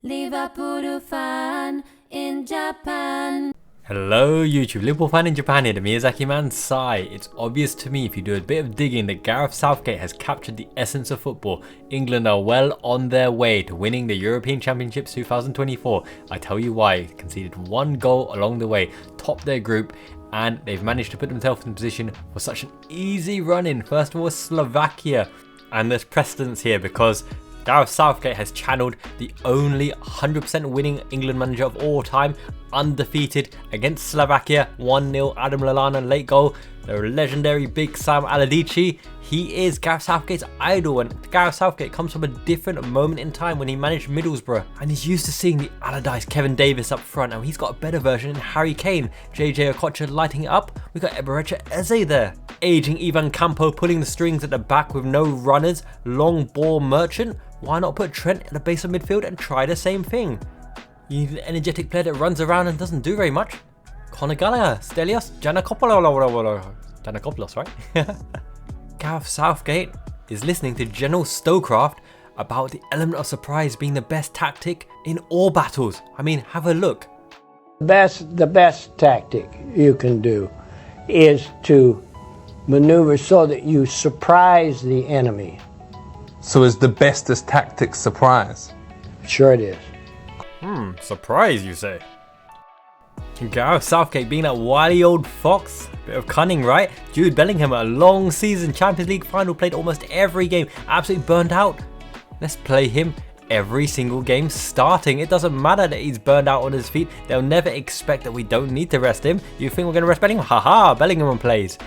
Liverpool fan in Japan. Hello YouTube, Liverpool fan in Japan here, the Miyazaki man Sai. It's obvious to me if you do a bit of digging that Gareth Southgate has captured the essence of football. England are well on their way to winning the European Championships 2024. I tell you why, conceded one goal along the way, topped their group, and they've managed to put themselves in position for such an easy run-in. First of all, Slovakia, and there's precedence here because Gareth Southgate has channeled the only 100% winning England manager of all time, undefeated against Slovakia, 1-0, Adam Lallana late goal. The legendary Big Sam Allardyce, he is Gareth Southgate's idol, and Gareth Southgate comes from a different moment in time when he managed Middlesbrough, and he's used to seeing the Allardyce Kevin Davies up front, and he's got a better version in Harry Kane. Jay Jay Okocha lighting it up. We got Eze there. Aging Ivan Campo pulling the strings at the back with no runners, long ball merchant. Why not put Trent at the base of midfield and try the same thing? You need an energetic player that runs around and doesn't do very much. Conor Gallagher, Stelios, Giannakopoulos, right? Gareth Southgate is listening to General Stowcraft about the element of surprise being the best tactic in all battles. I mean, have a look. The best tactic you can do is to maneuver so that you surprise the enemy. So is the bestest tactic surprise? Sure it is. Surprise you say? Gareth Southgate being that wily old fox, bit of cunning, right? Jude Bellingham, a long season, Champions League final, played almost every game, absolutely burned out. Let's play him every single game starting. It doesn't matter that he's burned out on his feet. They'll never expect that we don't need to rest him. You think we're going to rest Bellingham? Haha, Bellingham plays.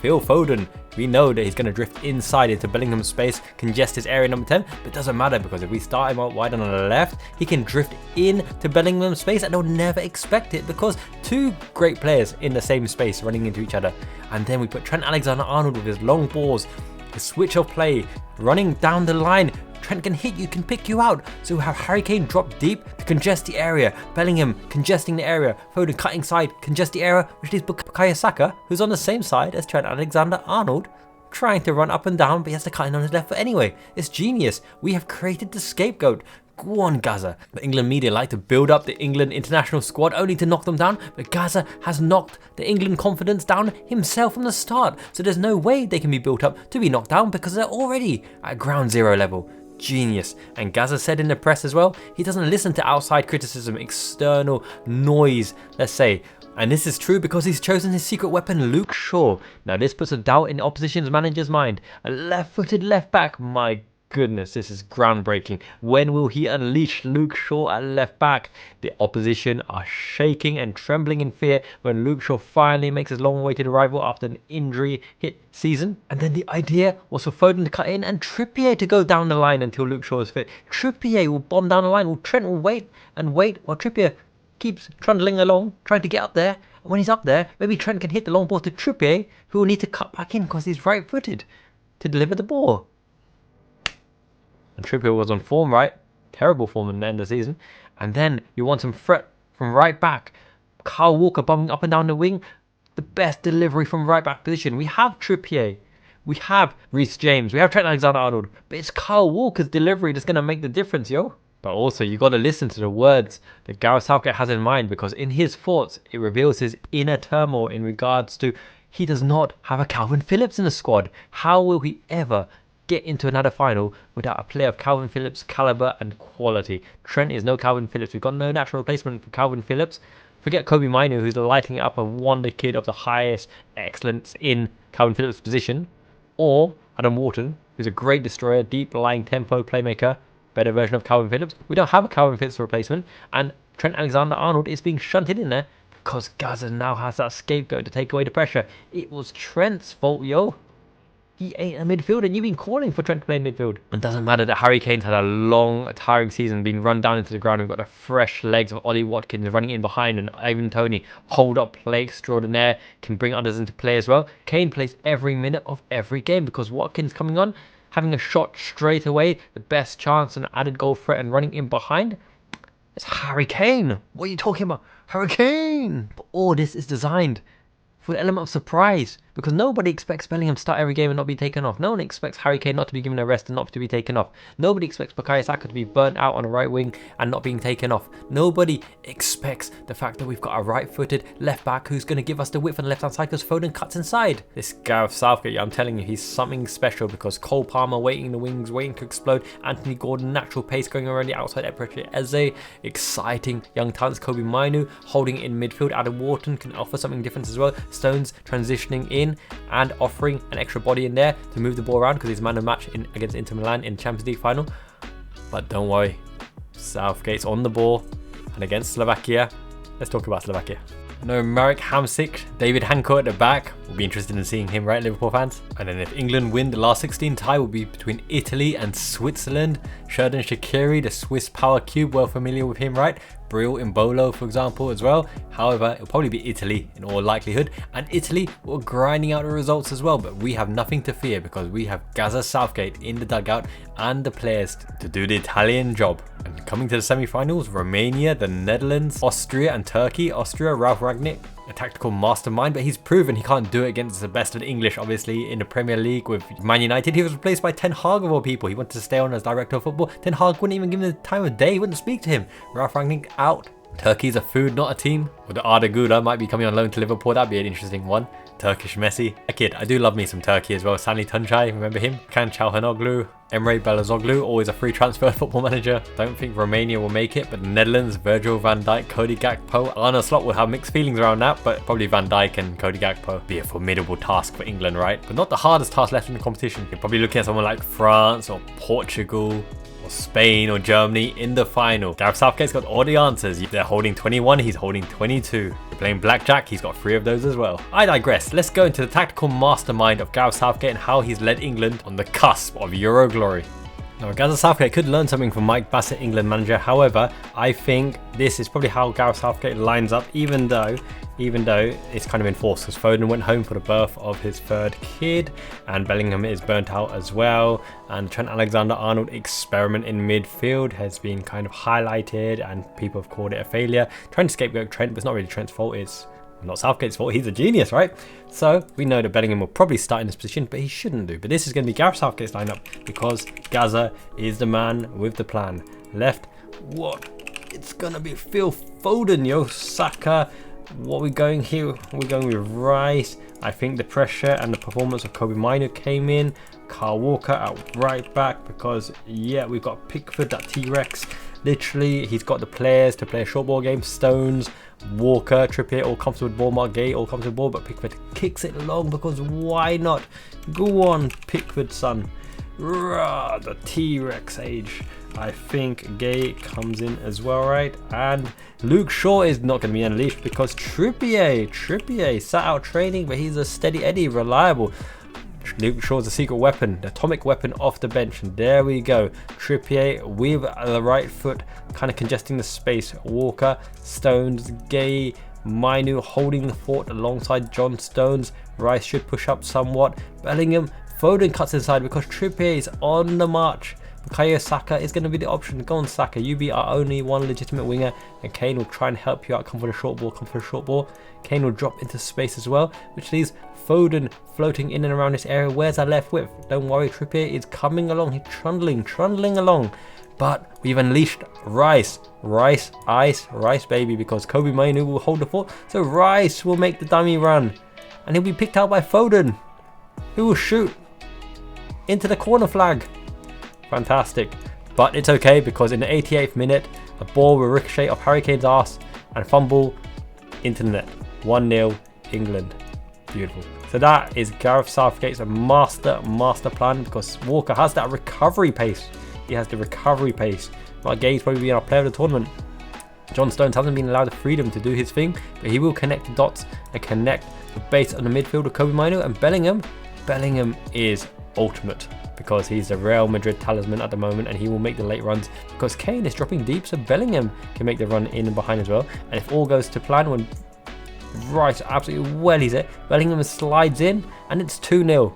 Phil Foden. We know that he's going to drift inside into Bellingham's space, congest his area number 10, but it doesn't matter because if we start him out wide on the left, he can drift into Bellingham's space and they'll never expect it because two great players in the same space running into each other. And then we put Trent Alexander-Arnold with his long balls, his switch of play, running down the line. Trent can hit you, can pick you out. So we have Harry Kane drop deep to congest the area. Bellingham congesting the area. Foden cutting side, congest the area, which leaves Bukayo Saka, who's on the same side as Trent Alexander-Arnold, trying to run up and down, but he has to cut in on his left foot anyway. It's genius. We have created the scapegoat. Go on, Gaza. The England media like to build up the England international squad only to knock them down, but Gaza has knocked the England confidence down himself from the start. So there's no way they can be built up to be knocked down because they're already at ground zero level. Genius. And Gaza said in the press as well, he doesn't listen to outside criticism, external noise, let's say. And this is true because he's chosen his secret weapon, Luke Shaw. Now this puts a doubt in the opposition's manager's mind. A left-footed left back, my goodness, this is groundbreaking. When will he unleash Luke Shaw at left back? The opposition are shaking and trembling in fear when Luke Shaw finally makes his long-awaited arrival after an injury-hit season. And then the idea was for Foden to cut in and Trippier to go down the line until Luke Shaw is fit. Trippier will bomb down the line, while Trent will wait and wait while Trippier keeps trundling along, trying to get up there. And when he's up there, maybe Trent can hit the long ball to Trippier, who will need to cut back in because he's right-footed to deliver the ball. And Trippier was on form, right? Terrible form in the end of the season. And then you want some threat from right back. Kyle Walker bumping up and down the wing. The best delivery from right back position. We have Trippier. We have Reece James. We have Trent Alexander-Arnold. But it's Kyle Walker's delivery that's going to make the difference, yo. But also, you got to listen to the words that Gareth Southgate has in mind, because in his thoughts, it reveals his inner turmoil in regards to he does not have a Calvin Phillips in the squad. How will he ever get into another final without a player of Calvin Phillips' caliber and quality? Trent is no Calvin Phillips. We've got no natural replacement for Calvin Phillips. Forget Kobe Minu, who's lighting up a wonder kid of the highest excellence in Calvin Phillips' position, or Adam Wharton, who's a great destroyer, deep lying tempo playmaker, better version of Calvin Phillips. We don't have a Calvin Phillips replacement, and Trent Alexander-Arnold is being shunted in there because Gaza now has that scapegoat to take away the pressure. It was Trent's fault, yo. He ain't a midfielder, and you've been calling for Trent to play in midfield. It doesn't matter that Harry Kane's had a long, tiring season, being run down into the ground. We've got the fresh legs of Ollie Watkins running in behind, and Ivan Toney, hold-up play extraordinaire, can bring others into play as well. Kane plays every minute of every game because Watkins coming on, having a shot straight away, the best chance and added goal threat, and running in behind. It's Harry Kane. What are you talking about? Harry Kane! But all this is designed for the element of surprise. Because nobody expects Bellingham to start every game and not be taken off. No one expects Harry Kane not to be given a rest and not to be taken off. Nobody expects Bukayo Saka to be burnt out on a right wing and not being taken off. Nobody expects the fact that we've got a right-footed left back who's going to give us the width on the left-hand side because Foden cuts inside. This Gareth Southgate, I'm telling you, he's something special because Cole Palmer waiting in the wings, waiting to explode. Anthony Gordon, natural pace going around the outside. Eze, exciting young talents. Kobe Mainu holding it in midfield. Adam Wharton can offer something different as well. Stones transitioning in and offering an extra body in there to move the ball around because he's man of match against Inter Milan in Champions League final. But don't worry, Southgate's on the ball, and against Slovakia, let's talk about Slovakia. No Marek Hamsik, David Hanko at the back. We'll be interested in seeing him, right, Liverpool fans? And then if England win, the last 16 tie will be between Italy and Switzerland. Xherdan Shaqiri, the Swiss power cube, well familiar with him, right? Bril Imbolo, for example, as well. However, it'll probably be Italy in all likelihood. And Italy were grinding out the results as well. But we have nothing to fear because we have Gareth Southgate in the dugout and the players to do the Italian job. And coming to the semi-finals, Romania, the Netherlands, Austria and Turkey. Austria, Ralf Rangnick, a tactical mastermind, but he's proven he can't do it against the best of the English, obviously, in the Premier League with Man United. He was replaced by Ten Hag of all people. He wanted to stay on as director of football. Ten Hag wouldn't even give him the time of day, he wouldn't speak to him. Ralf Rangnick out. Turkey's a food, not a team. Or the Arda Güler might be coming on loan to Liverpool. That'd be an interesting one. Turkish Messi. A kid. I do love me some Turkey as well. Stanley Tuncay, remember him? Can Çalhanoğlu. Emre Belözoğlu, always a free transfer football manager. Don't think Romania will make it, but the Netherlands, Virgil van Dijk, Cody Gakpo. Arne Slot will have mixed feelings around that, but probably Van Dijk and Cody Gakpo be a formidable task for England, right? But not the hardest task left in the competition. You're probably looking at someone like France or Portugal, or Spain or Germany in the final. Gareth Southgate's got all the answers. They're holding 21, he's holding 22. They're playing blackjack, he's got 3 of those as well. I digress. Let's go into the tactical mastermind of Gareth Southgate and how he's led England on the cusp of Euro glory. Now, Gareth Southgate could learn something from Mike Bassett, England manager. However, I think this is probably how Gareth Southgate lines up, even though it's kind of enforced because Foden went home for the birth of his 3rd kid and Bellingham is burnt out as well, and Trent Alexander-Arnold experiment in midfield has been kind of highlighted and people have called it a failure. Trying to scapegoat Trent, but it's not really Trent's fault, it's not Southgate's fault. He's a genius, right? So we know that Bellingham will probably start in this position, but he shouldn't do. But this is going to be Gareth Southgate's lineup because Gaza is the man with the plan. Left, what? It's going to be Phil Foden, yo. Saka. What are we going here? We're going with Rice. I think the pressure and the performance of Kobe Mainu came in. Kyle Walker at right back because, yeah, we've got Pickford, that T-Rex. Literally, he's got the players to play a short ball game. Stones, Walker, Trippier, all comfortable with ball. Mark Gay, all comfortable with ball. But Pickford kicks it long because why not? Go on, Pickford, son. Rah, the T-Rex age. I think Gay comes in as well, right? And Luke Shaw is not going to be unleashed because Trippier sat out training, but he's a steady Eddie, reliable. Luke Shaw's a secret weapon, the atomic weapon off the bench, and there we go. Trippier with the right foot, kind of congesting the space. Walker, Stones, Gay, Mainu holding the fort alongside John Stones. Rice should push up somewhat. Bellingham, Foden cuts inside because Trippier is on the march. Bukayo Saka is going to be the option. Go on, Saka. You be our only one legitimate winger, and Kane will try and help you out. Come for the short ball. Kane will drop into space as well, which leaves Foden floating in and around this area. Where's our left width? Don't worry, Trippier is coming along. He's trundling along. But we've unleashed Rice, baby, because Kobe Mainu will hold the fort. So Rice will make the dummy run, and he'll be picked out by Foden, who will shoot into the corner flag. Fantastic. But it's okay because in the 88th minute, a ball will ricochet off Harry Kane's ass and fumble into the net. 1-0 England. Beautiful. So that is Gareth Southgate's master plan because Walker has that recovery pace. He has the recovery pace. Mark Gay's probably been our player of the tournament. John Stones hasn't been allowed the freedom to do his thing, but he will connect the dots and connect the base on the midfield of Kobe Mainu. And Bellingham is ultimate because he's the Real Madrid talisman at the moment, and he will make the late runs because Kane is dropping deep, so Bellingham can make the run in and behind as well. And if all goes to plan, when Rice absolutely wellies it, Bellingham slides in, and it's 2-0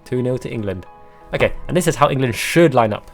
to England. Okay, and this is how England should line up.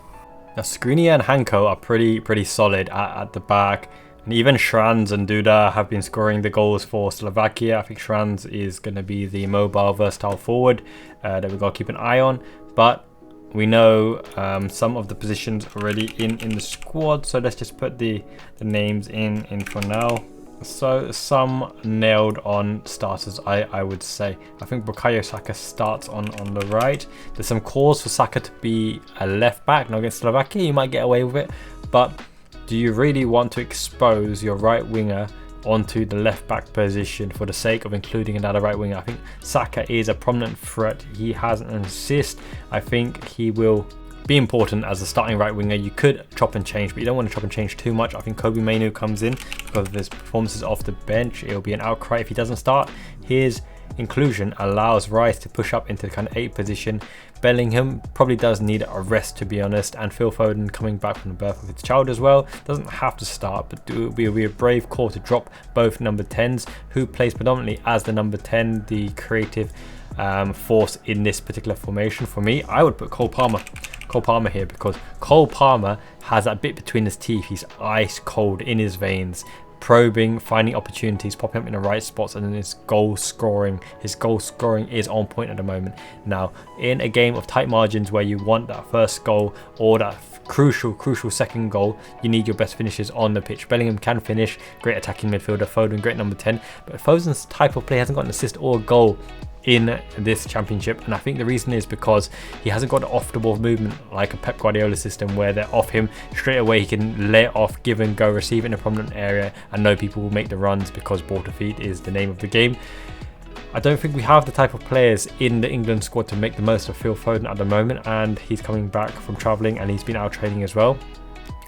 Now Skriniar and Hanko are pretty solid at the back. And even Schranz and Duda have been scoring the goals for Slovakia. I think Schranz is going to be the mobile, versatile forward that we've got to keep an eye on. But we know some of the positions already in the squad. So let's just put the names in for now. So some nailed on starters, I would say. I think Bukayo Saka starts on the right. There's some calls for Saka to be a left back. Now against Slovakia, you might get away with it. But do you really want to expose your right winger onto the left back position for the sake of including another right winger? I think Saka is a prominent threat. He has an assist. I think he will be important as a starting right winger. You could chop and change, but you don't want to chop and change too much. I think Kobe Mainoo comes in because of his performances off the bench. It'll be an outcry if he doesn't start. His inclusion allows Rice to push up into the kind of 8 position. Bellingham probably does need a rest, to be honest, and Phil Foden coming back from the birth of his child as well doesn't have to start, but it will be a brave call to drop both number 10s, who plays predominantly as the number 10, the creative force in this particular formation. For me, I would put Cole Palmer here, because Cole Palmer has that bit between his teeth. He's ice cold in his veins, probing, finding opportunities, popping up in the right spots, and then his goal scoring is on point at the moment. Now, in a game of tight margins where you want that first goal or that crucial second goal, you need your best finishers on the pitch. Bellingham can finish, great attacking midfielder. Foden, great number 10, but Foden's type of play hasn't got an assist or a goal in this championship, and I think the reason is because he hasn't got the off the ball movement like a Pep Guardiola system, where they're off him straight away. He can lay it off, give and go, receive in a prominent area, and know people will make the runs because ball to feet is the name of the game. I don't think we have the type of players in the England squad to make the most of Phil Foden at the moment, and he's coming back from travelling and he's been out training as well.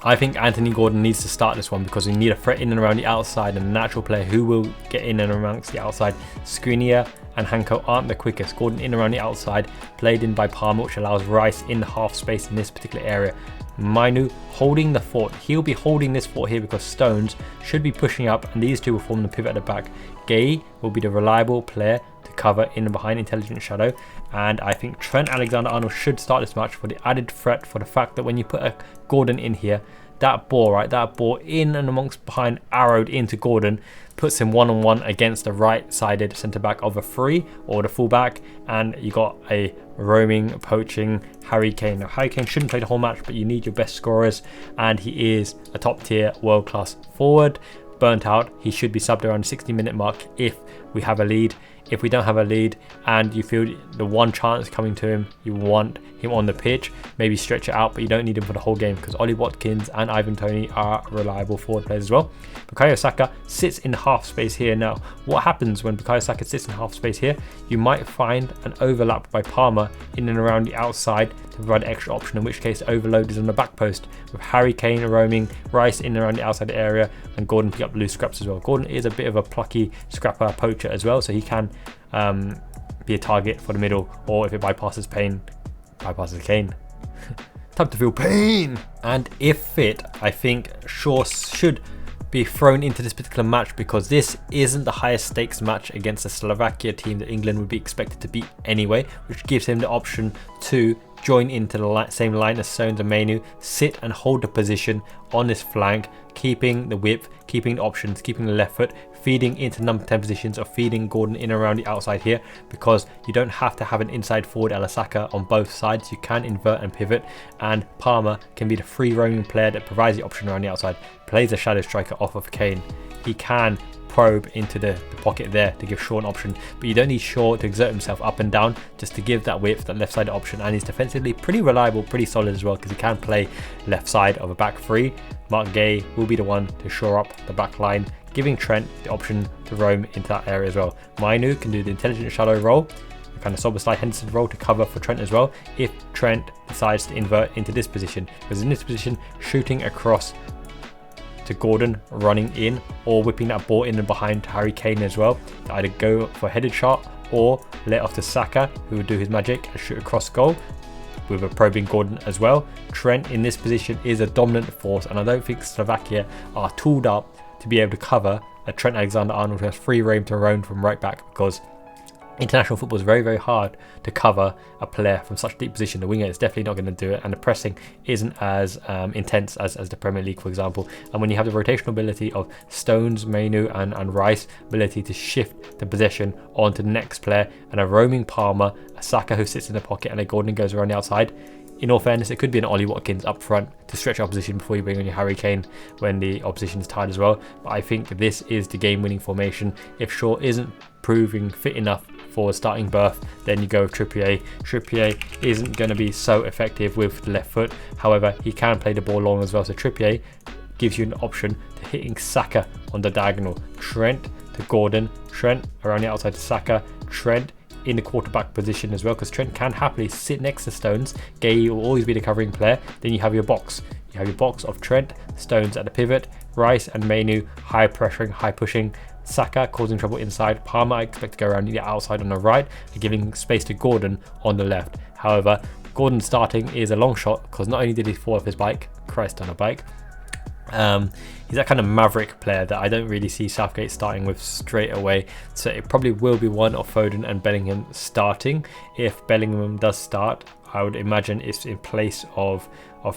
I think Anthony Gordon needs to start this one because we need a threat in and around the outside, and a natural player who will get in and amongst the outside. Skriniar and Hanko aren't the quickest. Gordon in around the outside, played in by Palmer, which allows Rice in the half space in this particular area. Mainoo holding the fort. He'll be holding this fort here because Stones should be pushing up, and these two will form the pivot at the back. Gay will be the reliable player to cover in and behind Intelligent Shadow, and I think Trent Alexander-Arnold should start this match for the added threat, for the fact that when you put a Gordon in here, that ball in and amongst behind, arrowed into Gordon, puts him one-on-one against the right-sided centre-back of a free or the full-back, and you got a roaming, poaching Harry Kane. Now, Harry Kane shouldn't play the whole match, but you need your best scorers, and he is a top-tier, world-class forward. Burnt out, he should be subbed around the 60-minute mark if we have a lead. If we don't have a lead and you feel the one chance coming to him, you want him on the pitch, maybe stretch it out, but you don't need him for the whole game, because Ollie Watkins and Ivan Toney are reliable forward players as well. Bukayo Saka sits in half space here. Now, what happens when Bukayo Saka sits in half space here? You might find an overlap by Palmer in and around the outside to provide extra option, in which case overload is on the back post, with Harry Kane roaming, Rice in and around the outside area, and Gordon pick up loose scraps as well. Gordon is a bit of a plucky scrapper poacher as well, so he can be a target for the middle, or if it bypasses Kane. Time to feel pain. And if fit, I think Shaw should be thrown into this particular match, because this isn't the highest stakes match against a Slovakia team that England would be expected to beat anyway, which gives him the option to join into the same line as Stones and Mainoo, sit and hold the position on this flank, keeping the width, keeping the options, keeping the left foot, feeding into number 10 positions, or feeding Gordon in and around the outside here, because you don't have to have an inside forward Saka on both sides. You can invert and pivot, and Palmer can be the free roaming player that provides the option around the outside, plays a shadow striker off of Kane. He can probe into the pocket there to give Shaw an option, but you don't need Shaw to exert himself up and down, just to give that width, that left side option. And he's defensively pretty reliable, pretty solid as well, because he can play left side of a back three. Mark Gay will be the one to shore up the back line, giving Trent the option to roam into that area as well. Mainoo can do the intelligent shadow role, a kind of Soberslide Henderson role to cover for Trent as well, if Trent decides to invert into this position, because in this position, shooting across to Gordon, running in, or whipping that ball in and behind to Harry Kane as well, to either go for a headed shot or let off to Saka, who would do his magic and shoot across goal with a probing Gordon as well. Trent in this position is a dominant force, and I don't think Slovakia are tooled up to be able to cover a Trent Alexander-Arnold who has free reign to roam from right back, because International football is very, very hard to cover a player from such a deep position. The winger is definitely not going to do it, and the pressing isn't as intense as the Premier League, for example. And when you have the rotational ability of Stones, Mainu and Rice, ability to shift the possession onto the next player, and a roaming Palmer, a Saka who sits in the pocket, and a Gordon goes around the outside, in all fairness, it could be an Ollie Watkins up front to stretch opposition before you bring on your Harry Kane when the opposition is tired as well. But I think this is the game-winning formation. If Shaw isn't proving fit enough for a starting berth, then you go with Trippier. Trippier isn't going to be so effective with the left foot. However, he can play the ball long as well. So Trippier gives you an option to hitting Saka on the diagonal. Trent to Gordon. Trent around the outside to Saka. Trent in the quarterback position as well, because Trent can happily sit next to Stones. Gay will always be the covering player. Then you have your box. You have your box of Trent, Stones at the pivot, Rice and Mainu high pressuring, high pushing, Saka causing trouble inside, Palmer I expect to go around the outside on the right, and giving space to Gordon on the left. However, Gordon starting is a long shot, because not only did he fall off his bike, Christ on a bike, he's that kind of maverick player that I don't really see Southgate starting with straight away. So it probably will be one of Foden and Bellingham starting. If Bellingham does start, I would imagine it's in place of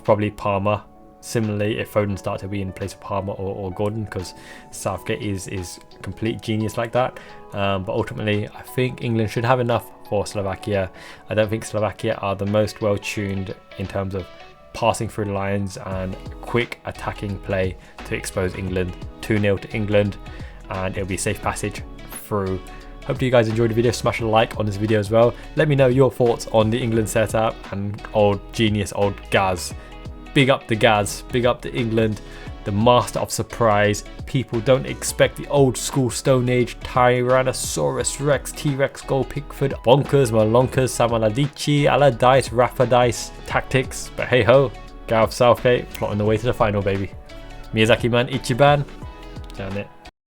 probably Palmer. Similarly, if Foden starts, it'll be in place of Palmer or Gordon, because Southgate is complete genius like that. But ultimately, I think England should have enough for Slovakia. I don't think Slovakia are the most well-tuned in terms of passing through the lines and quick attacking play to expose England. 2-0 to England, and it'll be safe passage through. Hope you guys enjoyed the video. Smash a like on this video as well. Let me know your thoughts on the England setup and old genius, old Gaz. Big up the Gaz, big up to England, the master of surprise. People don't expect the old school Stone Age Tyrannosaurus Rex, T-Rex, Gold Pickford, Bonkers, Malonkers, Samaladici, Allardyce, Rafadice tactics. But hey ho, Gareth Southgate plotting the way to the final, baby. Miyazaki man, Ichiban, damn it.